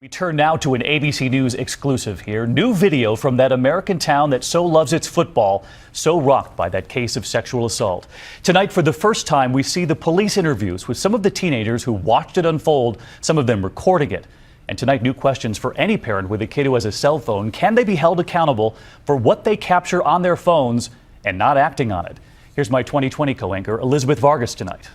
We turn now to an ABC News exclusive here. New video from that American town that so loves its football, so rocked by that case of sexual assault. Tonight, for the first time, we see the police interviews with some of the teenagers who watched it unfold, some of them recording it. And tonight, new questions for any parent with a kid who has a cell phone. Can they be held accountable for what they capture on their phones and not acting on it? Here's my 2020 co-anchor, Elizabeth Vargas, tonight.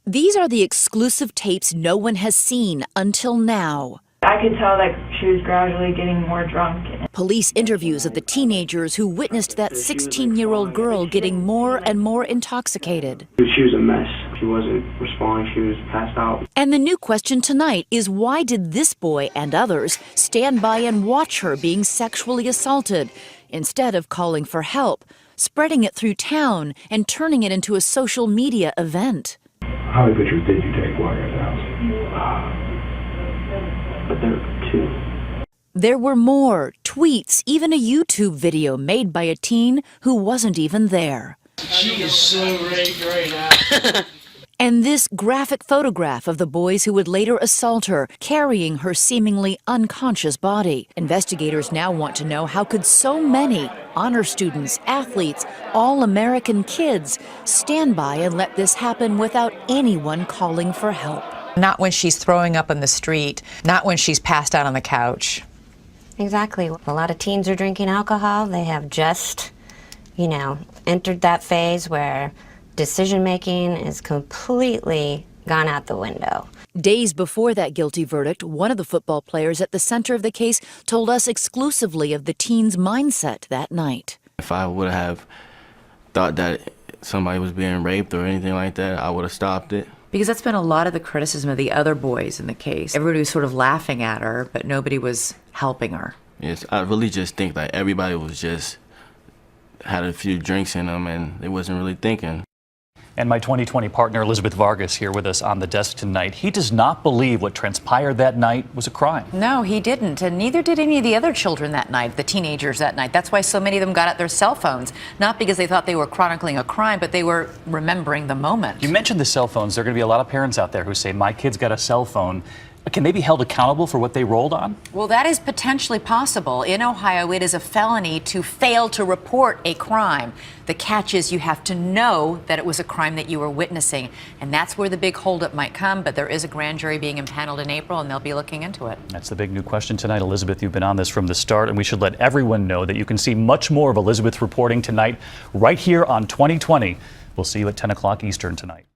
These are the exclusive tapes no one has seen until now. I could tell that she was gradually getting more drunk. Police interviews of the teenagers who witnessed that 16-year-old girl getting more and more intoxicated. She was a mess. She wasn't responding. She was passed out. And the new question tonight is, why did this boy and others stand by and watch her being sexually assaulted instead of calling for help, spreading it through town, and turning it into a social media event? How many pictures did you take while you were at the house? But there were two. There were more tweets, even a YouTube video made by a teen who wasn't even there. She is so right now. And this graphic photograph of the boys who would later assault her, carrying her seemingly unconscious body. Investigators now want to know, how could so many honor students, athletes, all-American kids stand by and let this happen without anyone calling for help? Not when she's throwing up in the street, not when she's passed out on the couch. Exactly. A lot of teens are drinking alcohol. They have just, entered that phase where decision-making is completely gone out the window. Days before that guilty verdict, one of the football players at the center of the case told us exclusively of the teen's mindset that night. If I would have thought that somebody was being raped or anything like that, I would have stopped it. Because that's been a lot of the criticism of the other boys in the case. Everybody was sort of laughing at her, but nobody was helping her. Yes, I really just think like everybody was just had a few drinks in them and they wasn't really thinking. And my 2020 partner, Elizabeth Vargas, here with us on the desk tonight. He does not believe what transpired that night was a crime. No, he didn't, and neither did any of the other children that night, the teenagers that night. That's why so many of them got out their cell phones, not because they thought they were chronicling a crime, but they were remembering the moment. You mentioned the cell phones. There are going to be a lot of parents out there who say, my kid's got a cell phone. Can they be held accountable for what they rolled on? Well, that is potentially possible. In Ohio, it is a felony to fail to report a crime. The catch is you have to know that it was a crime that you were witnessing, and that's where the big holdup might come, but there is a grand jury being impaneled in April, and they'll be looking into it. That's the big new question tonight. Elizabeth, you've been on this from the start, and we should let everyone know that you can see much more of Elizabeth's reporting tonight right here on 2020. We'll see you at 10 o'clock Eastern tonight.